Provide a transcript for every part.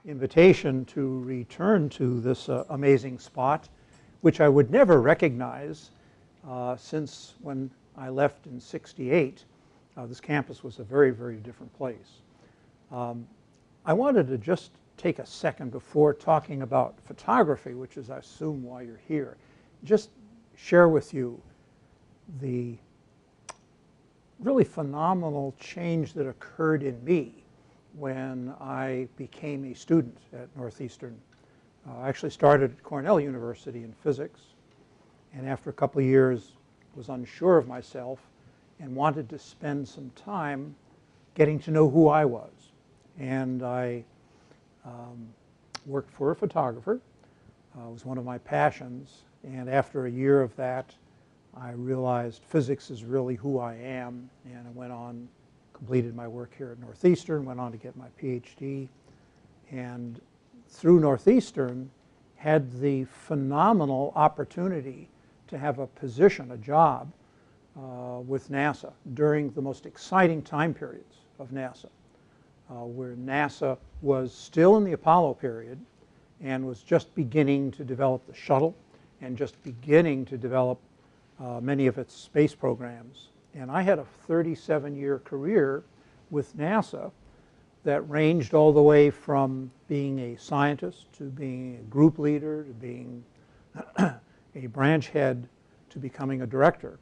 invitation to return to this amazing spot, which I would never recognize since when I left in '68. This campus was a very, very different place. I wanted to just take a second before talking about photography, which is, I assume, why you're here, just share with you the really phenomenal change that occurred in me when I became a student at Northeastern. I actually started at Cornell University in physics, and after a couple of years was unsure of myself and wanted to spend some time getting to know who I was. And I worked for a photographer. It was one of my passions, and after a year of that, I realized physics is really who I am, and I went on, completed my work here at Northeastern, went on to get my PhD, and through Northeastern had the phenomenal opportunity to have a position, a job with NASA during the most exciting time periods of NASA, where NASA was still in the Apollo period and was just beginning to develop the shuttle and just beginning to develop many of its space programs. And I had a 37-year career with NASA that ranged all the way from being a scientist to being a group leader to being a branch head to becoming a director.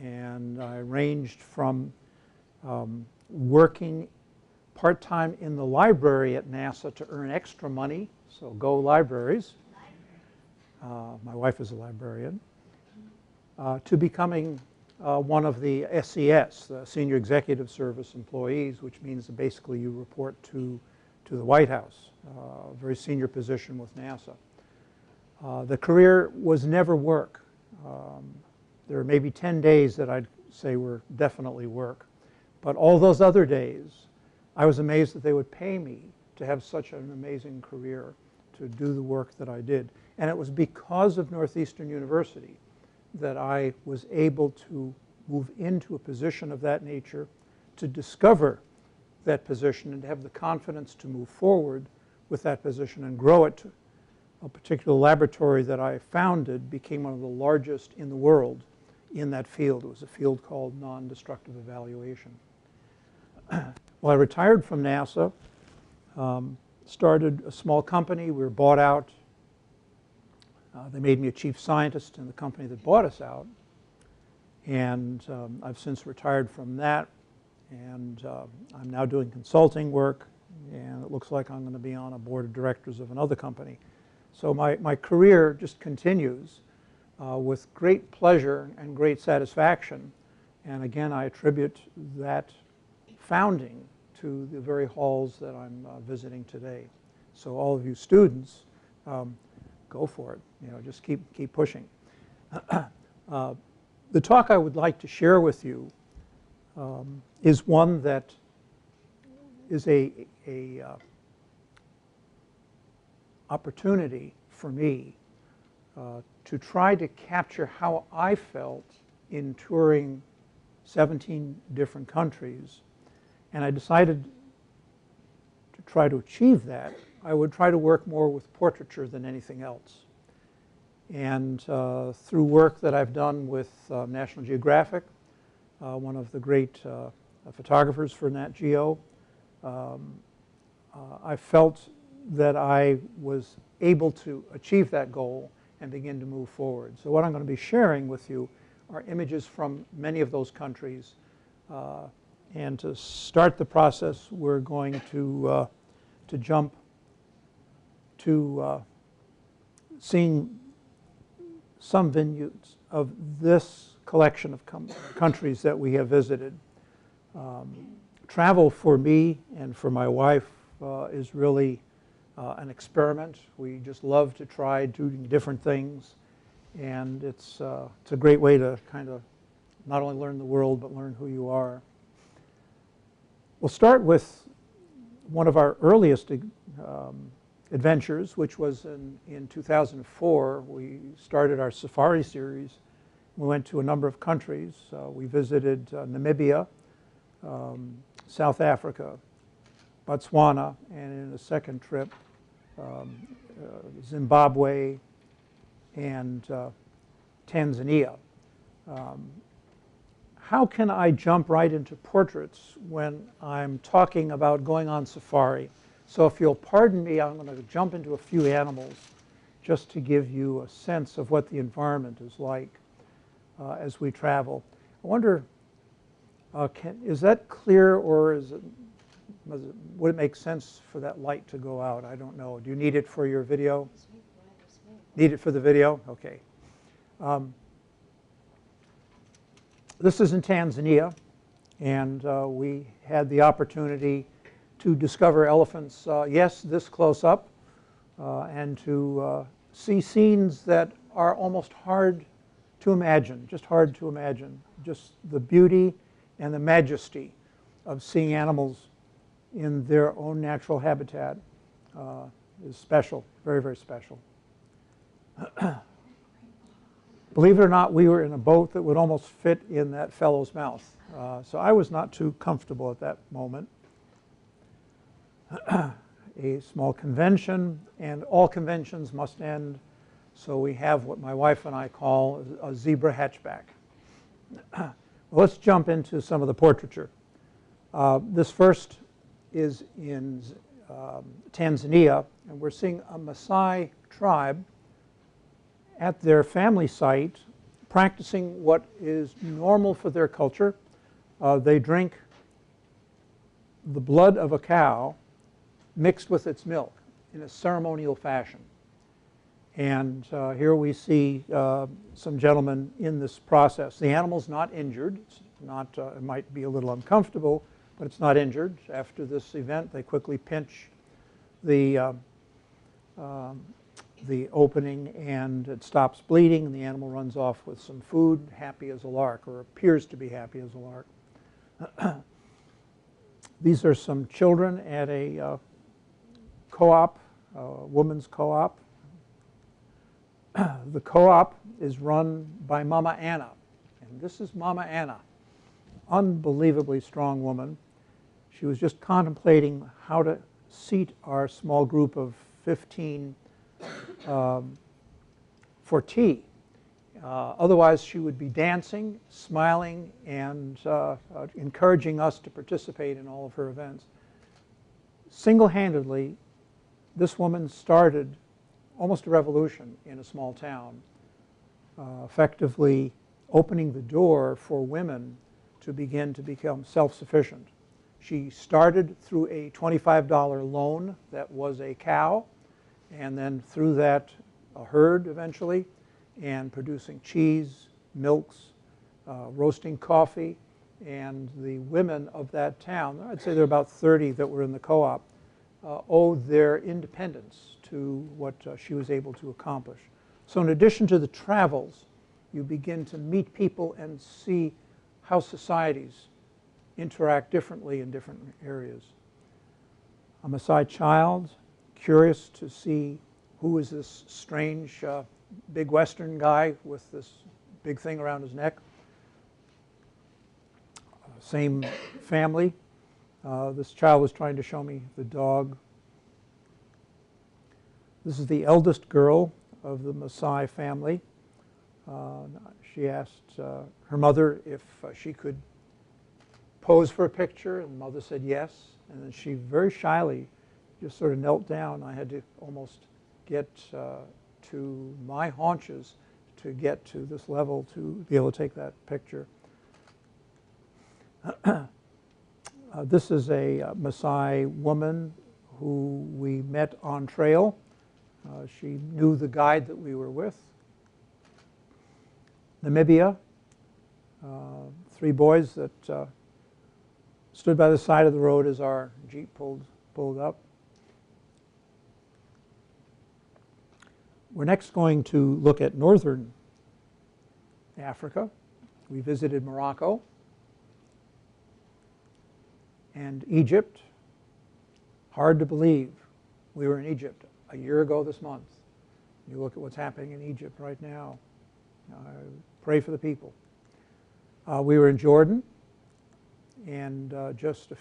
And I ranged from working part-time in the library at NASA to earn extra money, so go libraries. My wife is a librarian. To becoming one of the SES, the Senior Executive Service employees, which means that basically you report to the White House, a very senior position with NASA. The career was never work. There are maybe 10 days that I'd say were definitely work. But all those other days, I was amazed that they would pay me to have such an amazing career, to do the work that I did. And it was because of Northeastern University that I was able to move into a position of that nature, to discover that position and to have the confidence to move forward with that position and grow it. A particular laboratory that I founded became one of the largest in the world in that field. It was a field called non-destructive evaluation. Well, I retired from NASA, started a small company. We were bought out. They made me a chief scientist in the company that bought us out. And I've since retired from that. And I'm now doing consulting work. And it looks like I'm going to be on a board of directors of another company. So my career just continues with great pleasure and great satisfaction. And again, I attribute that founding to the very halls that I'm visiting today. So all of you students, go for it. You know, just keep pushing. The talk I would like to share with you is one that is a opportunity for me to try to capture how I felt in touring 17 different countries. And I decided to try to achieve that. I would try to work more with portraiture than anything else. And through work that I've done with National Geographic, one of the great photographers for Nat Geo, I felt that I was able to achieve that goal and begin to move forward. So what I'm going to be sharing with you are images from many of those countries. And to start the process, we're going to jump to seeing some venues of this collection of countries that we have visited. Travel for me and for my wife is really an experiment. We just love to try doing different things, and it's a great way to kind of not only learn the world but learn who you are. We'll start with one of our earliest adventures, which was in 2004. We started our safari series. We went to a number of countries. We visited Namibia, South Africa, Botswana, and in a second trip, Zimbabwe, and Tanzania. How can I jump right into portraits when I'm talking about going on safari? So if you'll pardon me, I'm going to jump into a few animals just to give you a sense of what the environment is like as we travel. I wonder, is that clear, or would it make sense for that light to go out? I don't know. Do you need it for your video? Need it for the video? Okay. This is in Tanzania, and we had the opportunity to discover elephants, yes, this close up, and to see scenes that are almost hard to imagine, just hard to imagine. Just the beauty and the majesty of seeing animals in their own natural habitat is special, very, very special. Believe it or not, we were in a boat that would almost fit in that fellow's mouth. So I was not too comfortable at that moment. A small convention, and all conventions must end. So we have what my wife and I call a zebra hatchback. Well, let's jump into some of the portraiture. This first is in Tanzania, and we're seeing a Maasai tribe at their family site practicing what is normal for their culture. They drink the blood of a cow mixed with its milk in a ceremonial fashion. And here we see some gentlemen in this process. The animal's not injured. It's not, it might be a little uncomfortable, but it's not injured. After this event, they quickly pinch the opening, and it stops bleeding, and the animal runs off with some food, happy as a lark, or appears to be happy as a lark. These are some children at a co-op, women's co-op. The co-op is run by Mama Anna, and this is Mama Anna, unbelievably strong woman. She was just contemplating how to seat our small group of 15 for tea. Otherwise, she would be dancing, smiling, and encouraging us to participate in all of her events. Single-handedly, this woman started almost a revolution in a small town, effectively opening the door for women to begin to become self-sufficient. She started through a $25 loan that was a cow, and then through that a herd eventually, and producing cheese, milks, roasting coffee. And the women of that town, I'd say there are about 30 that were in the co-op, owed their independence to what she was able to accomplish. So in addition to the travels, you begin to meet people and see how societies interact differently in different areas. A Maasai child, curious to see who is this strange big Western guy with this big thing around his neck. Same family. This child was trying to show me the dog. This is the eldest girl of the Maasai family. She asked her mother if she could pose for a picture, and the mother said yes. And then she very shyly just sort of knelt down. I had to almost get to my haunches to get to this level to be able to take that picture. This is a Maasai woman who we met on trail. She knew the guide that we were with. Namibia, 3 boys that stood by the side of the road as our Jeep pulled up. We're next going to look at northern Africa. We visited Morocco and Egypt. Hard to believe we were in Egypt a year ago this month. You look at what's happening in Egypt right now. Pray for the people. We were in Jordan, and just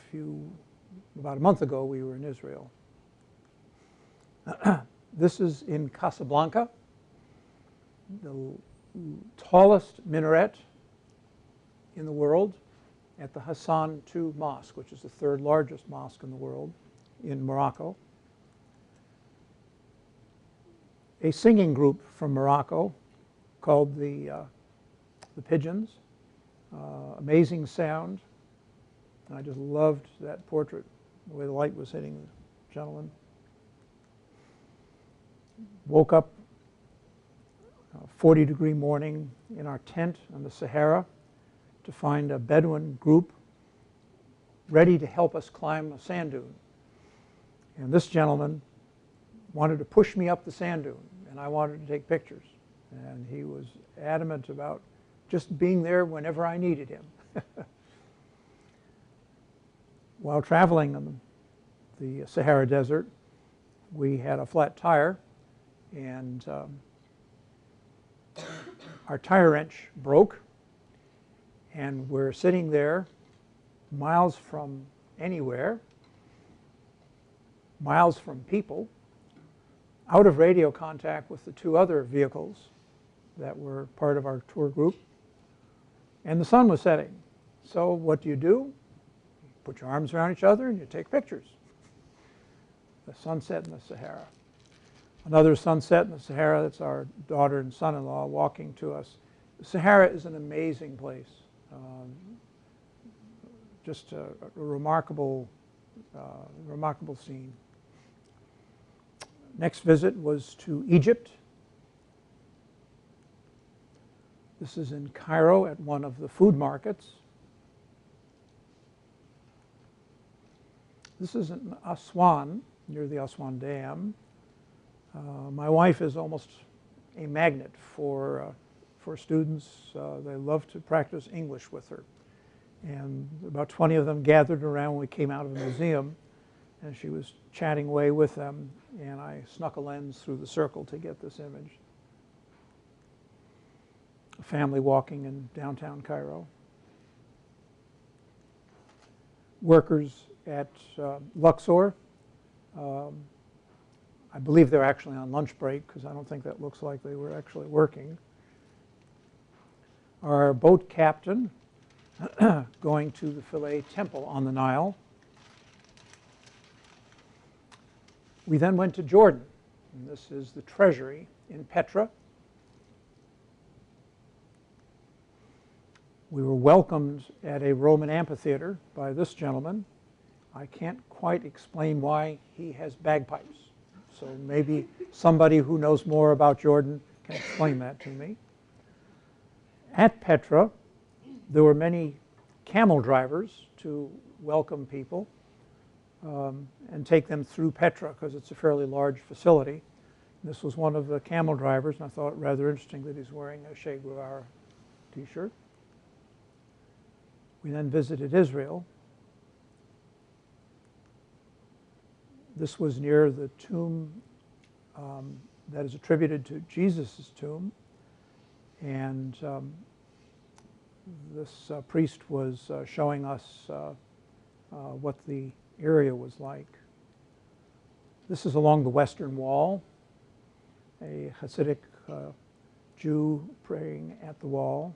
about a month ago, we were in Israel. This is in Casablanca, the tallest minaret in the world at the Hassan II Mosque, which is the third largest mosque in the world in Morocco. A singing group from Morocco called the Pigeons. Amazing sound. I just loved that portrait, the way the light was hitting the gentleman. Woke up 40-degree morning in our tent on the Sahara to find a Bedouin group ready to help us climb a sand dune. And this gentleman wanted to push me up the sand dune, and I wanted to take pictures. And he was adamant about just being there whenever I needed him. While traveling on the Sahara Desert, we had a flat tire, and our tire wrench broke, and we're sitting there miles from anywhere, miles from people, out of radio contact with the two other vehicles that were part of our tour group, and the sun was setting. So what do? You put your arms around each other and you take pictures. The sunset in the Sahara. Another sunset in the Sahara, that's our daughter and son-in-law walking to us. The Sahara is an amazing place. Just a remarkable scene. Next visit was to Egypt. This is in Cairo at one of the food markets. This is in Aswan, near the Aswan Dam. My wife is almost a magnet for students. They love to practice English with her. And about 20 of them gathered around when we came out of the museum, and she was chatting away with them, and I snuck a lens through the circle to get this image. A family walking in downtown Cairo. Workers at Luxor. I believe they're actually on lunch break, because I don't think that looks like they were actually working. Our boat captain going to the Philae Temple on the Nile. We then went to Jordan, and this is the treasury in Petra. We were welcomed at a Roman amphitheater by this gentleman. I can't quite explain why he has bagpipes, so maybe somebody who knows more about Jordan can explain that to me. At Petra, there were many camel drivers to welcome people and take them through Petra, because it's a fairly large facility. This was one of the camel drivers, and I thought it rather interesting that he's wearing a Che Guevara t-shirt. We then visited Israel. This was near the tomb that is attributed to Jesus' tomb. And this priest was showing us what the area was like. This is along the Western Wall, a Hasidic Jew praying at the wall.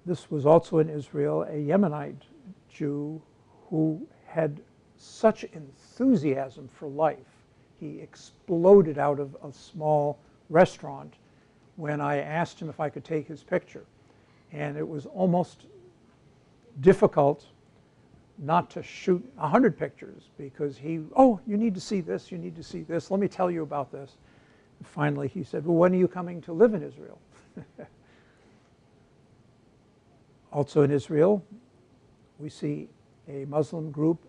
This was also in Israel, a Yemenite Jew who had such enthusiasm for life. He exploded out of a small restaurant when I asked him if I could take his picture. And it was almost difficult not to shoot 100 pictures, because oh, you need to see this, you need to see this, let me tell you about this. And finally he said, well, when are you coming to live in Israel? Also in Israel, we see a Muslim group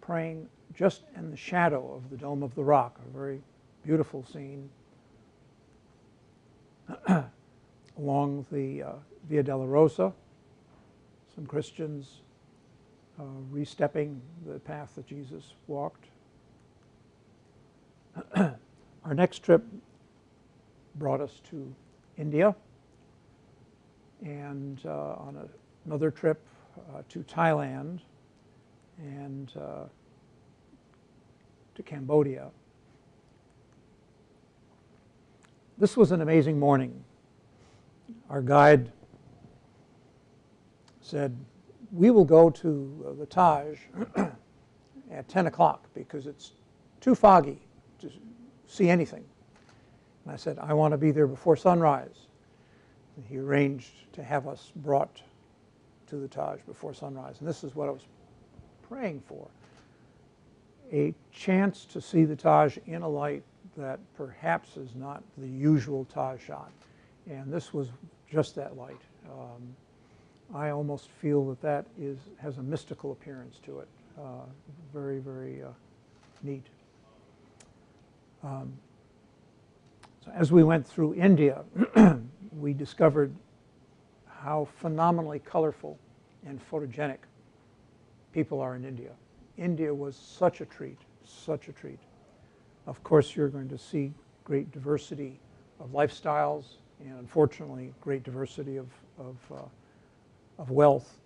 praying just in the shadow of the Dome of the Rock, a very beautiful scene. Along the Via Dolorosa, some Christians re-stepping the path that Jesus walked. Our next trip brought us to India, and on another trip to Thailand, and to Cambodia. This was an amazing morning. Our guide said, we will go to the Taj at 10 o'clock because it's too foggy to see anything. And I said, I want to be there before sunrise. And he arranged to have us brought to the Taj before sunrise. And this is what I was praying for. A chance to see the Taj in a light that perhaps is not the usual Taj shot. And this was just that light. I almost feel that that has a mystical appearance to it. Very, very neat. So as we went through India, we discovered how phenomenally colorful and photogenic people are in India. India was such a treat, such a treat. Of course, you're going to see great diversity of lifestyles and, unfortunately, great diversity of wealth.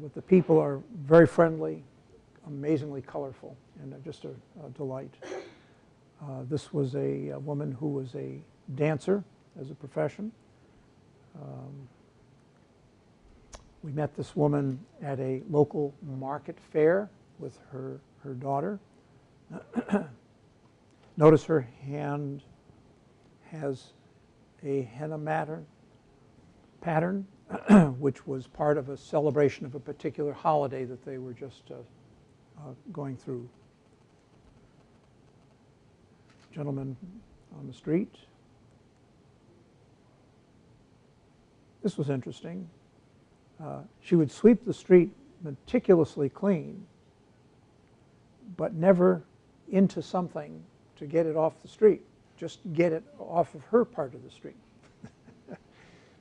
But the people are very friendly, amazingly colorful, and just a delight. This was a woman who was a dancer as a profession. We met this woman at a local market fair with her daughter. Notice her hand has a henna pattern, which was part of a celebration of a particular holiday that they were just going through. Gentleman on the street. This was interesting. She would sweep the street meticulously clean, but never into something to get it off the street, just get it off of her part of the street.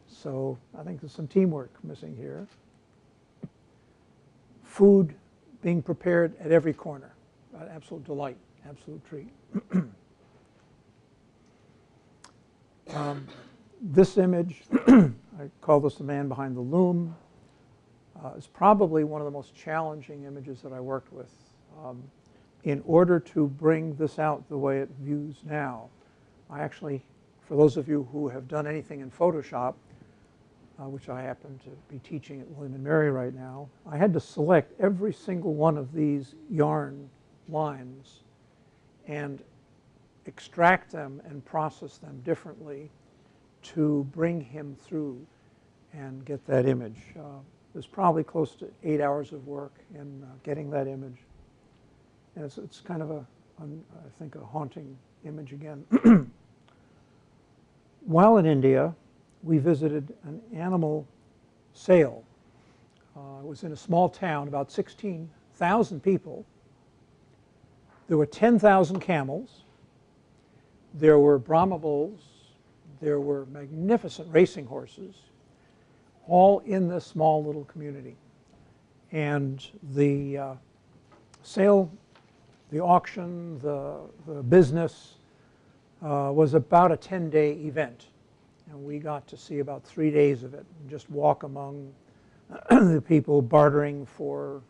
So I think there's some teamwork missing here. Food being prepared at every corner. Absolute delight, absolute treat. This image, I call this the Man Behind the Loom, is probably one of the most challenging images that I worked with. In order to bring this out the way it views now, I actually, for those of you who have done anything in Photoshop, which I happen to be teaching at William & Mary right now, I had to select every single one of these yarn lines and extract them and process them differently to bring him through and get that image. There's probably close to 8 hours of work in getting that image. And it's kind of I think, a haunting image again. While in India, we visited an animal sale. It was in a small town, about 16,000 people. There were 10,000 camels. There were Brahma bulls. There were magnificent racing horses, all in this small little community. And the sale, the auction, the business was about a 10-day event. And we got to see about 3 days of it and just walk among the people bartering for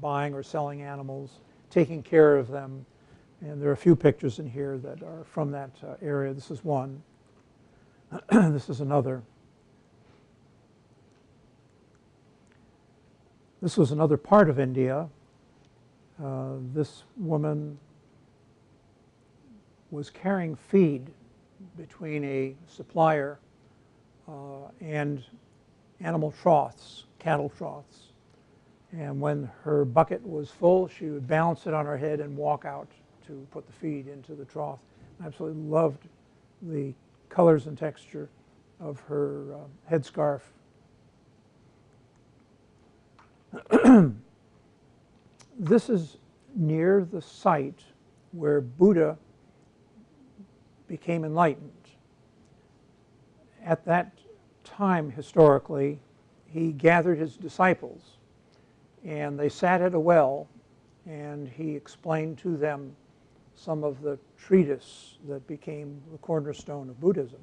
buying or selling animals, taking care of them. And there are a few pictures in here that are from that area. This is one. This is another. This was another part of India. This woman was carrying feed between a supplier and animal troughs, cattle troughs. And when her bucket was full, she would balance it on her head and walk out to put the feed into the trough. I absolutely loved the colors and texture of her headscarf. This is near the site where Buddha became enlightened. At that time, historically, he gathered his disciples, and they sat at a well, and he explained to them some of the treatise that became the cornerstone of Buddhism.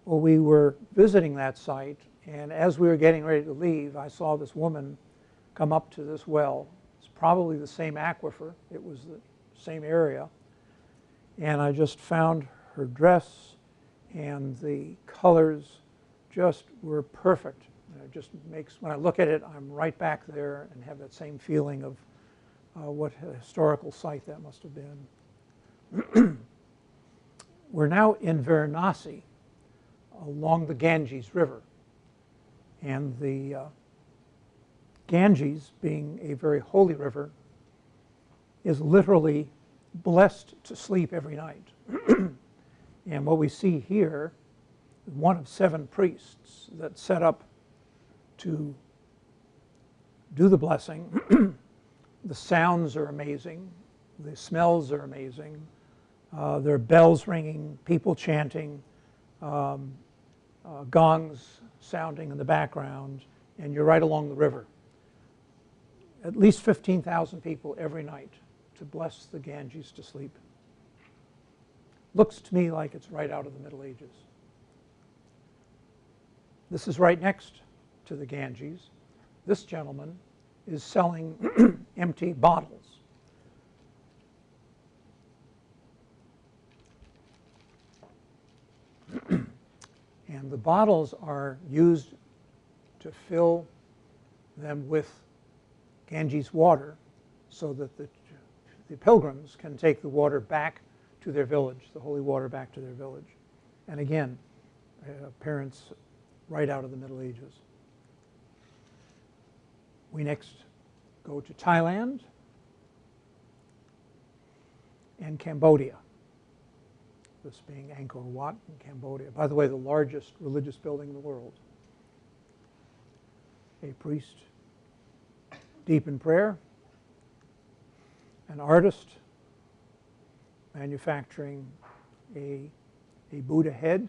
Well, we were visiting that site, and as we were getting ready to leave, I saw this woman come up to this well. It's probably the same aquifer. It was same area. And I just found her dress and the colors just were perfect. It just makes, when I look at it, I'm right back there and have that same feeling of what a historical site that must have been. We're now in Varanasi along the Ganges River. And the Ganges, being a very holy river, is literally blessed to sleep every night. And what we see here, one of 7 priests that set up to do the blessing. The sounds are amazing. The smells are amazing. There are bells ringing, people chanting, gongs sounding in the background, and you're right along the river. At least 15,000 people every night to bless the Ganges to sleep. Looks to me like it's right out of the Middle Ages. This is right next to the Ganges. This gentleman is selling empty bottles. And the bottles are used to fill them with Ganges water so that the pilgrims can take the water back to their village, the holy water back to their village. And again, appearance right out of the Middle Ages. We next go to Thailand and Cambodia. This being Angkor Wat in Cambodia. By the way, the largest religious building in the world. A priest deep in prayer, an artist manufacturing a Buddha head,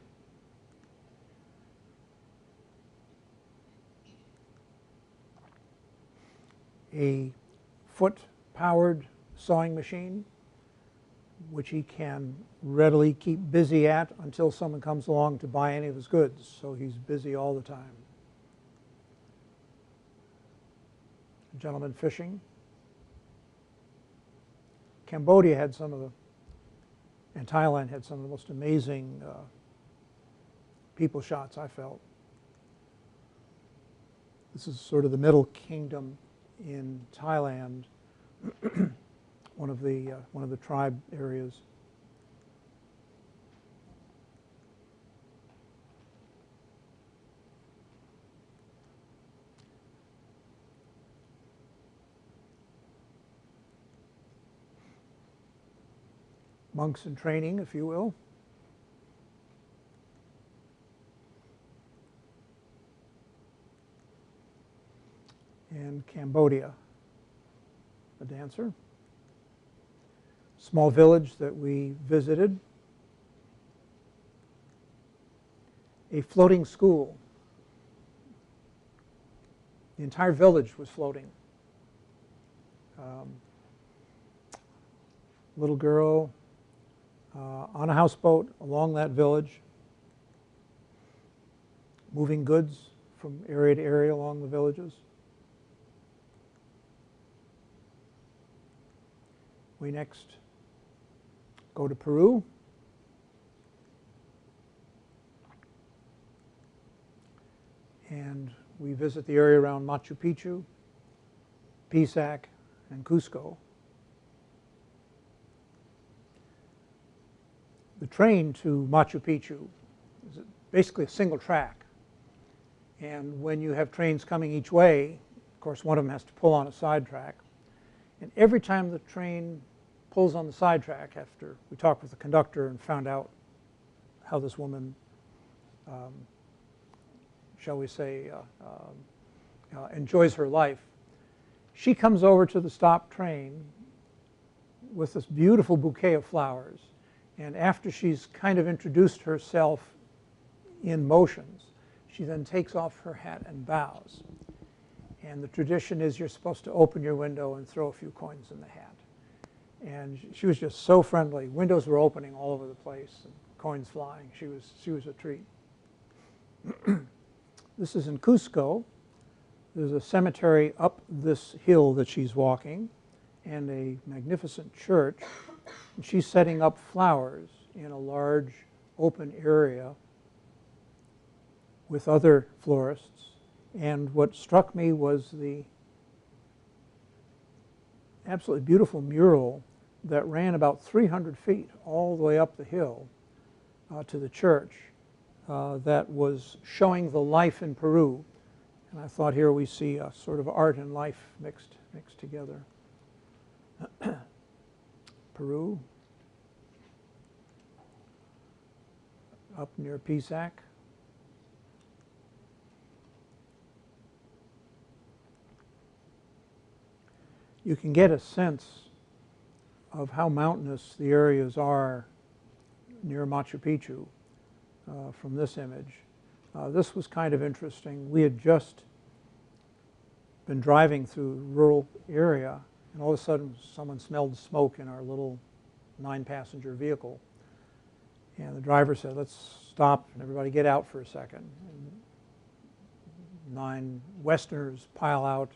a foot-powered sewing machine, which he can readily keep busy at until someone comes along to buy any of his goods. So he's busy all the time. A gentleman fishing. Cambodia had some of the, and Thailand had some of the most amazing people shots, I felt. This is sort of the Middle Kingdom in Thailand. one of the tribe areas. Monks in training, if you will. And Cambodia, a dancer. Small village that we visited. A floating school. The entire village was floating. Little girl on a houseboat along that village, moving goods from area to area along the villages. We next go to Peru. And we visit the area around Machu Picchu, Pisac, and Cusco. The train to Machu Picchu is basically a single track. And when you have trains coming each way, of course, one of them has to pull on a side track. And every time the train pulls on the side track, after we talked with the conductor and found out how this woman, shall we say, enjoys her life, she comes over to the stopped train with this beautiful bouquet of flowers. And after she's kind of introduced herself in motions, she then takes off her hat and bows. And the tradition is you're supposed to open your window and throw a few coins in the hat. And she was just so friendly. Windows were opening all over the place, and coins flying. She was a treat. This is in Cusco. There's a cemetery up this hill that she's walking. and a magnificent church. And she's setting up flowers in a large open area with other florists. And what struck me was the absolutely beautiful mural that ran about 300 feet all the way up the hill to the church that was showing the life in Peru. And I thought here we see a sort of art and life mixed together. Peru, up near Pisac. You can get a sense of how mountainous the areas are near Machu Picchu from this image. This was kind of interesting. We had just been driving through a rural area, and all of a sudden someone smelled smoke in our little 9-passenger vehicle. And the driver said, let's stop and everybody get out for a second. And 9 Westerners pile out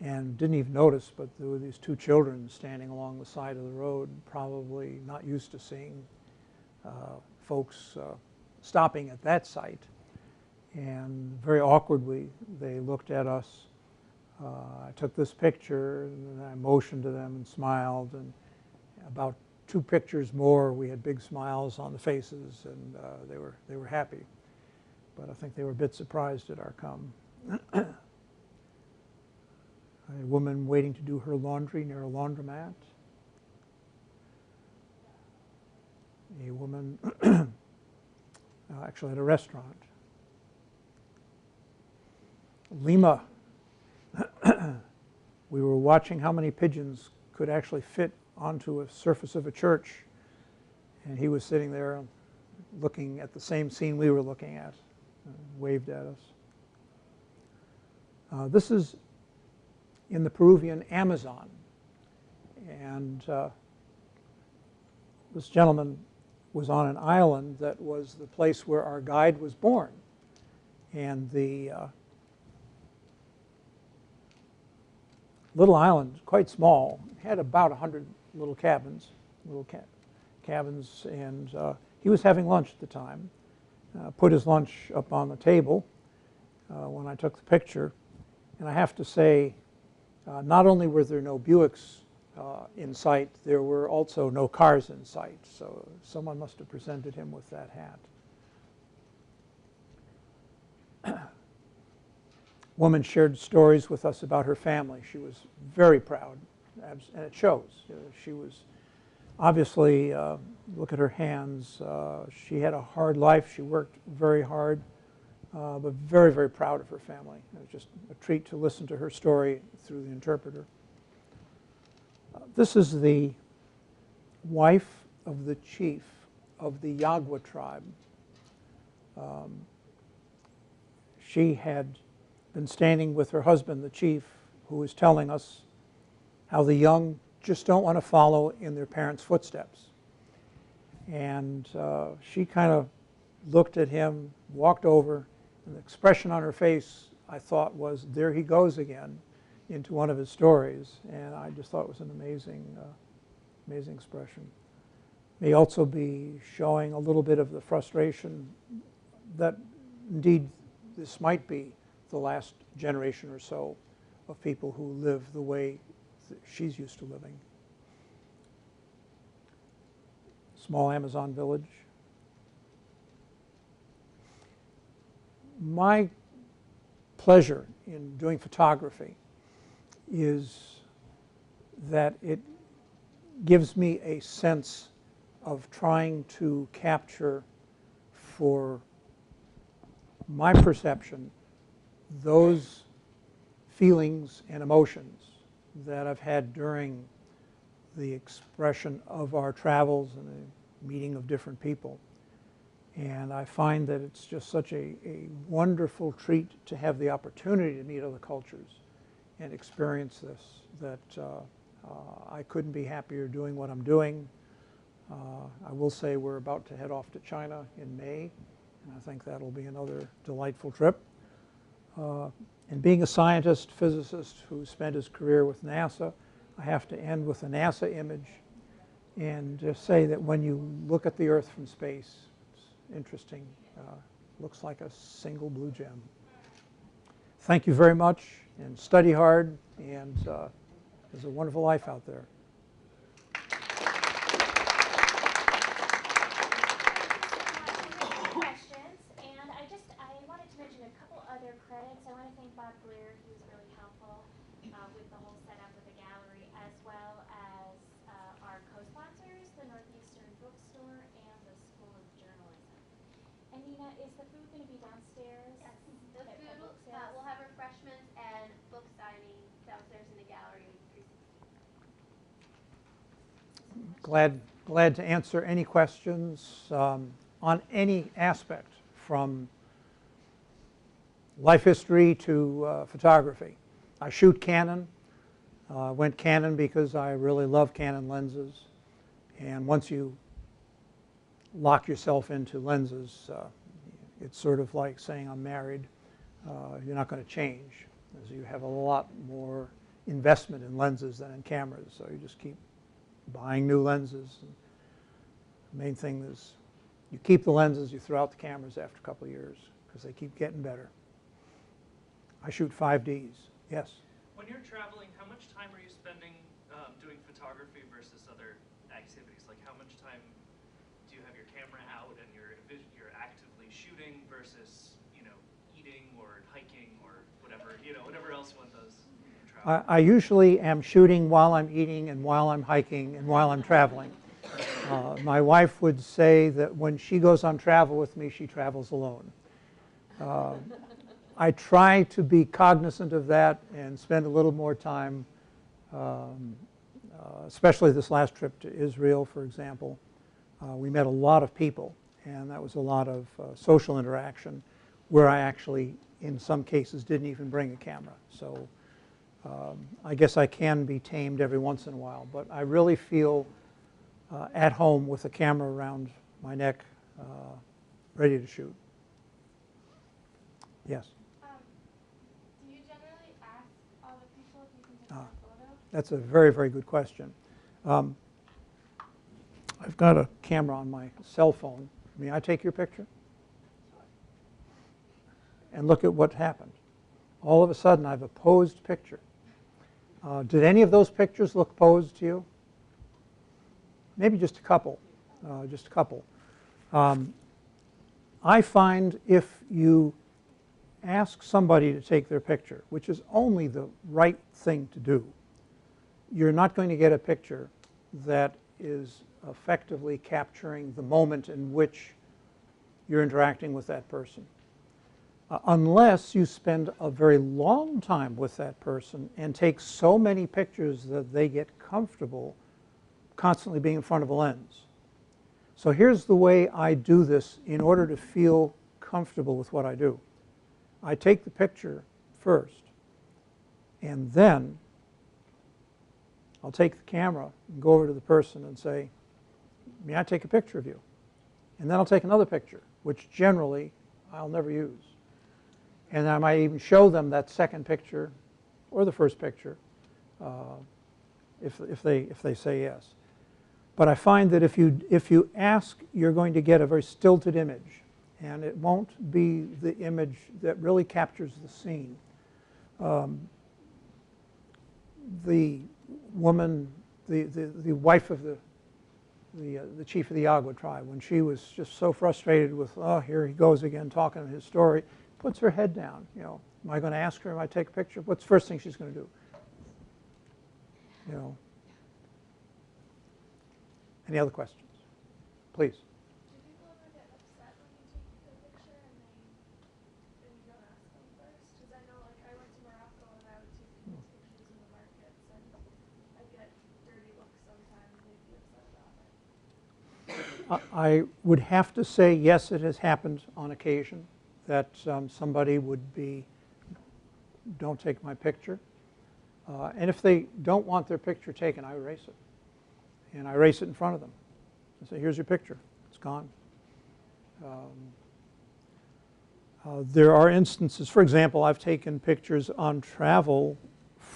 and didn't even notice, but there were these 2 children standing along the side of the road, probably not used to seeing folks stopping at that site. And very awkwardly, they looked at us. I took this picture, and I motioned to them and smiled. And about 2 pictures more, we had big smiles on the faces, and they were happy. But I think they were a bit surprised at our come. A woman waiting to do her laundry near a laundromat. A woman actually at a restaurant. Lima. We were watching how many pigeons could actually fit onto a surface of a church, and he was sitting there looking at the same scene we were looking at, waved at us. This is in the Peruvian Amazon, and this gentleman was on an island that was the place where our guide was born, and the little island, quite small, had about 100 little cabins, and he was having lunch at the time. Put his lunch up on the table when I took the picture, and I have to say, not only were there no Buicks in sight, there were also no cars in sight, so someone must have presented him with that hat. Woman shared stories with us about her family. She was very proud, and it shows. She was obviously, look at her hands, she had a hard life. She worked very hard, but very, very proud of her family. It was just a treat to listen to her story through the interpreter. This is the wife of the chief of the Ygua Tribe. She had been standing with her husband, the chief, who was telling us how the young just don't want to follow in their parents' footsteps. And she kind of looked at him, walked over, and the expression on her face, I thought, was, there he goes again, into one of his stories. And I just thought it was an amazing, amazing expression. May also be showing a little bit of the frustration that indeed this might be the last generation or so of people who live the way she's used to living. Small Amazon village. My pleasure in doing photography is that it gives me a sense of trying to capture, for my perception, those feelings and emotions that I've had during the expression of our travels and the meeting of different people. And I find that it's just such a wonderful treat to have the opportunity to meet other cultures and experience this, that I couldn't be happier doing what I'm doing. I will say we're about to head off to China in May, and I think that'll be another delightful trip. And being a scientist, physicist who spent his career with NASA, I have to end with a NASA image and just say that when you look at the Earth from space, it's interesting. Looks like a single blue gem. Thank you very much, and study hard, and there's a wonderful life out there. Questions, and I wanted to mention a couple other credits. I want to thank Bob Blair. He was really helpful with the whole setup of the gallery, as well as our co-sponsors, the Northeastern Bookstore and the School of Journalism. And Nina, is the food going to be downstairs? Yes, the food, we'll have refreshments and book signing downstairs in the gallery in 360. Glad to answer any questions on any aspect, from life history to photography. I shoot Canon. Went Canon because I really love Canon lenses. And once you lock yourself into lenses, it's sort of like saying I'm married. You're not going to change, as you have a lot more investment in lenses than in cameras. So you just keep buying new lenses. And the main thing is you keep the lenses, you throw out the cameras after a couple of years because they keep getting better. I shoot 5Ds. Yes? When you're traveling, how much time are you spending doing photography versus other activities? Like, how much time do you have your camera out and you're actively shooting versus, you know, eating or hiking or whatever, you know, whatever else one does when traveling? I usually am shooting while I'm eating and while I'm hiking and while I'm traveling. My wife would say that when she goes on travel with me, she travels alone. I try to be cognizant of that and spend a little more time, especially this last trip to Israel, for example. We met a lot of people, and that was a lot of social interaction where I actually, in some cases, didn't even bring a camera. So I guess I can be tamed every once in a while, but I really feel at home with a camera around my neck, ready to shoot. Yes? Do you generally ask all the people if you can take a photo? That's a very, very good question. I've got a camera on my cell phone. May I take your picture? And look at what happened. All of a sudden, I have a posed picture. Did any of those pictures look posed to you? Maybe just a couple. Just a couple. I find if you ask somebody to take their picture, which is only the right thing to do, you're not going to get a picture that is effectively capturing the moment in which you're interacting with that person. Unless you spend a very long time with that person and take so many pictures that they get comfortable constantly being in front of a lens. So here's the way I do this in order to feel comfortable with what I do. I take the picture first, and then I'll take the camera and go over to the person and say, may I take a picture of you? And then I'll take another picture, which generally I'll never use. And I might even show them that second picture or the first picture if they say yes. But I find that if you ask, you're going to get a very stilted image, and it won't be the image that really captures the scene. The woman, the wife of the chief of the Ygua Tribe, when she was just so frustrated with, oh, here he goes again talking his story, puts her head down. You know, am I going to ask her if I take a picture? What's the first thing she's going to do? You know. Any other questions? Please. Do people ever get upset when you take the picture and you don't ask them first? Because I know, like, I went to Morocco and I would take people's pictures in the markets, and I'd get dirty looks sometimes, and they'd be upset about it. I would have to say, yes, it has happened on occasion that somebody would be, don't take my picture. And if they don't want their picture taken, I erase it. And I erase it in front of them. I say, here's your picture. It's gone. There are instances, for example, I've taken pictures on travel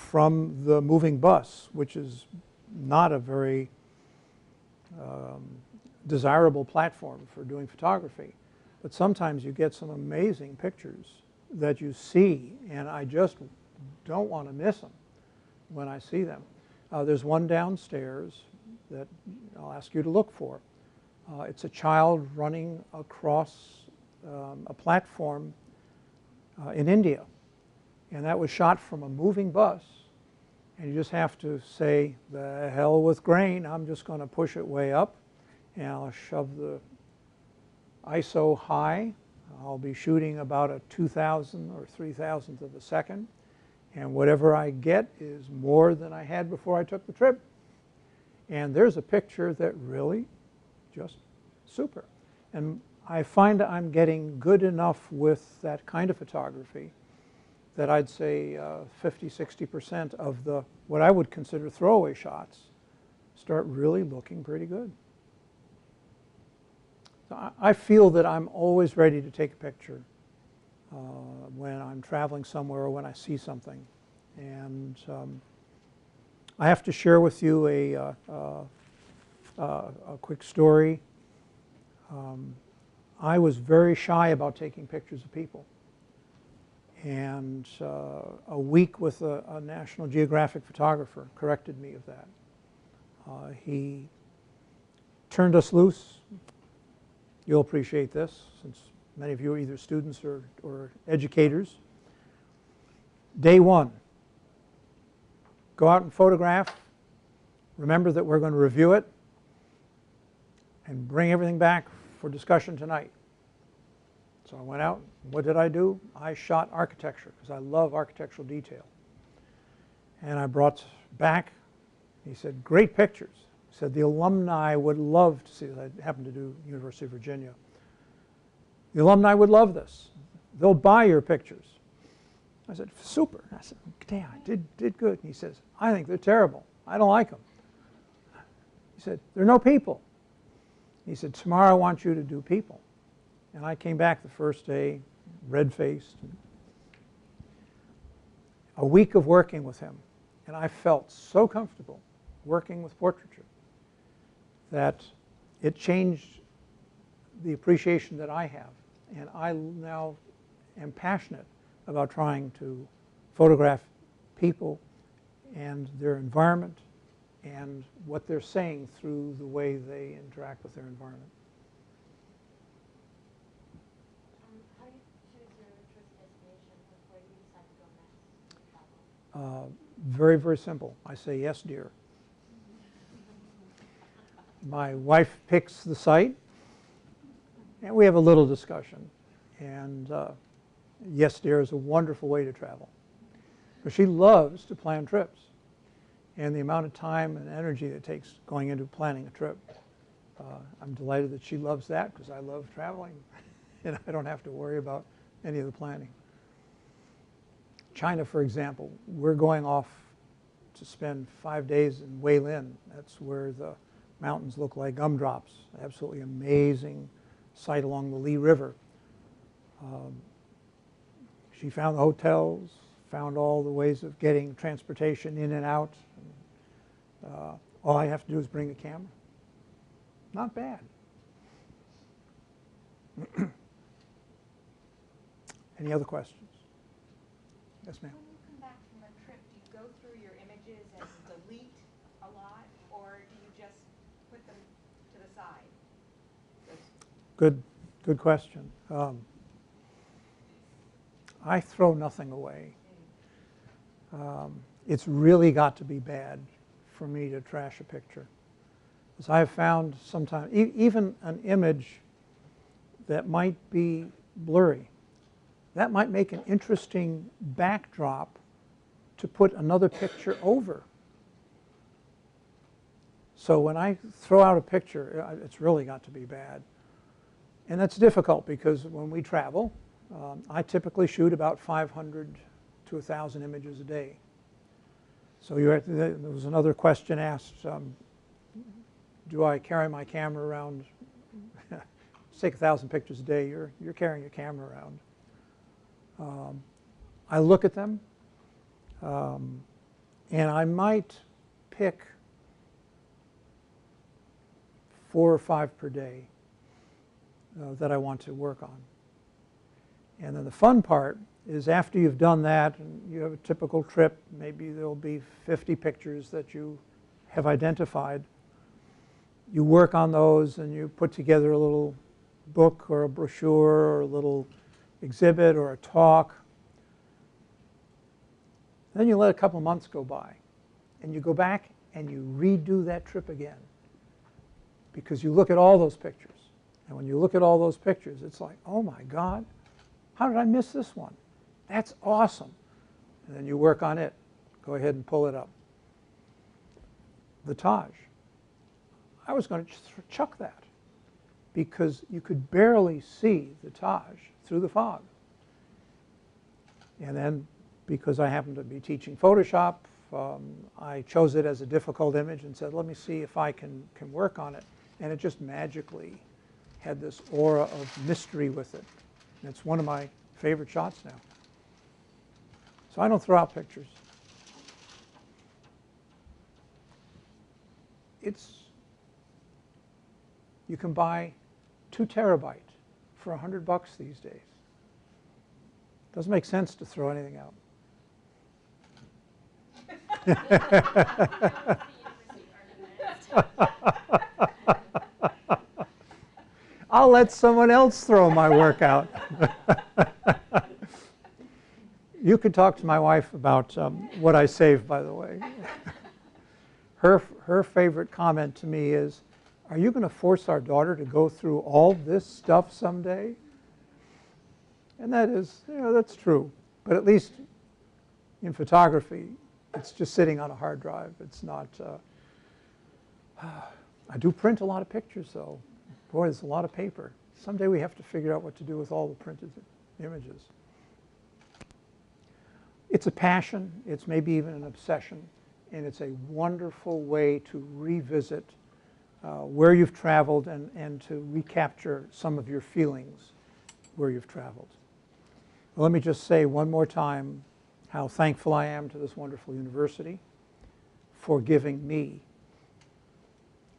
from the moving bus, which is not a very desirable platform for doing photography. But sometimes you get some amazing pictures that you see, and I just don't want to miss them when I see them. There's one downstairs that I'll ask you to look for. It's a child running across a platform in India. And that was shot from a moving bus. And you just have to say, the hell with grain, I'm just going to push it way up. And I'll shove the ISO high. I'll be shooting about a 2,000 or 3,000th of a second. And whatever I get is more than I had before I took the trip. And there's a picture that really just super. And I find I'm getting good enough with that kind of photography that I'd say 50, 60% of the what I would consider throwaway shots start really looking pretty good. So I feel that I'm always ready to take a picture when I'm traveling somewhere or when I see something. And I have to share with you a quick story. I was very shy about taking pictures of people. And a week with a National Geographic photographer corrected me of that. He turned us loose. You'll appreciate this, since many of you are either students or educators. Day one, go out and photograph. Remember that we're going to review it and bring everything back for discussion tonight. So I went out. What did I do? I shot architecture because I love architectural detail. And I brought back, he said, great pictures. He said, the alumni would love to see this. I happened to do University of Virginia. The alumni would love this. They'll buy your pictures. I said, super. I said, damn, I did good. And he says, I think they're terrible. I don't like them. He said, there are no people. He said, tomorrow I want you to do people. And I came back the first day, red-faced. A week of working with him, and I felt so comfortable working with portraiture that it changed the appreciation that I have. And I now am passionate about trying to photograph people and their environment and what they're saying through the way they interact with their environment. How do you choose your tourist destination? Where do you decide to go next when you travel? Very, very simple. I say, yes, dear. My wife picks the site, and we have a little discussion. And yes, dear is a wonderful way to travel. But she loves to plan trips. And the amount of time and energy it takes going into planning a trip. I'm delighted that she loves that because I love traveling. And I don't have to worry about any of the planning. China, for example, we're going off to spend 5 days in Weilin. That's where the mountains look like gumdrops. Absolutely amazing sight along the Li River. She found the hotels, found all the ways of getting transportation in and out. All I have to do is bring a camera. Not bad. Any other questions? Yes, ma'am. When you come back from a trip, do you go through your images and delete a lot, or do you just put them to the side? Good question. I throw nothing away. It's really got to be bad for me to trash a picture. Because I have found sometimes, even an image that might be blurry, that might make an interesting backdrop to put another picture over. So when I throw out a picture, it's really got to be bad. And that's difficult because when we travel, I typically shoot about 500 to 1,000 images a day. So there was another question asked, do I carry my camera around? Take 1,000 pictures a day, you're carrying your camera around. I look at them. And I might pick 4 or 5 per day that I want to work on. And then the fun part is after you've done that, and you have a typical trip, maybe there'll be 50 pictures that you have identified. You work on those and you put together a little book or a brochure or a little exhibit or a talk. Then you let a couple of months go by and you go back and you redo that trip again because you look at all those pictures. And when you look at all those pictures, it's like, oh my God, how did I miss this one? That's awesome. And then you work on it. Go ahead and pull it up. The Taj. I was going to chuck that because you could barely see the Taj through the fog. And then because I happened to be teaching Photoshop, I chose it as a difficult image and said, let me see if I can work on it. And it just magically had this aura of mystery with it. And it's one of my favorite shots now. So I don't throw out pictures. You can buy 2 terabyte for $100 these days. Doesn't make sense to throw anything out. I'll let someone else throw my work out. You could talk to my wife about what I save, by the way. Her favorite comment to me is, are you going to force our daughter to go through all this stuff someday? And that is, that's true. But at least in photography, it's just sitting on a hard drive. It's not, I do print a lot of pictures, though. Boy, there's a lot of paper. Someday we have to figure out what to do with all the printed images. It's a passion. It's maybe even an obsession. And it's a wonderful way to revisit where you've traveled and to recapture some of your feelings where you've traveled. Well, let me just say one more time how thankful I am to this wonderful university for giving me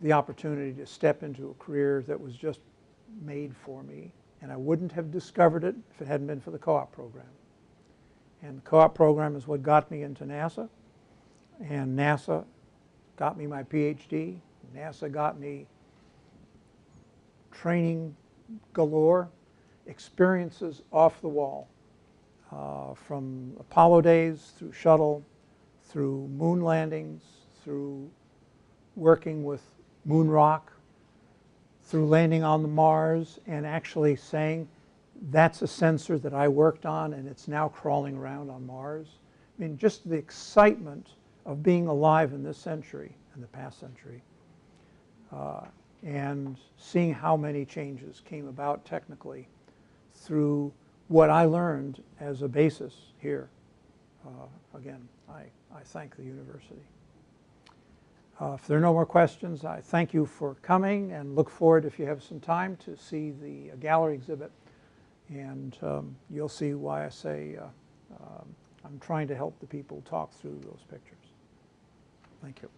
the opportunity to step into a career that was just made for me. And I wouldn't have discovered it if it hadn't been for the co-op program. And the co-op program is what got me into NASA. And NASA got me my PhD. NASA got me training galore, experiences off the wall, from Apollo days through shuttle, through moon landings, through working with moon rock, through landing on the Mars and actually saying, that's a sensor that I worked on and it's now crawling around on Mars. I mean, just the excitement of being alive in this century, in the past century, and seeing how many changes came about technically through what I learned as a basis here. Again, I thank the university. If there are no more questions, I thank you for coming and look forward, if you have some time, to see the gallery exhibit. And you'll see why I say I'm trying to help the people talk through those pictures. Thank you.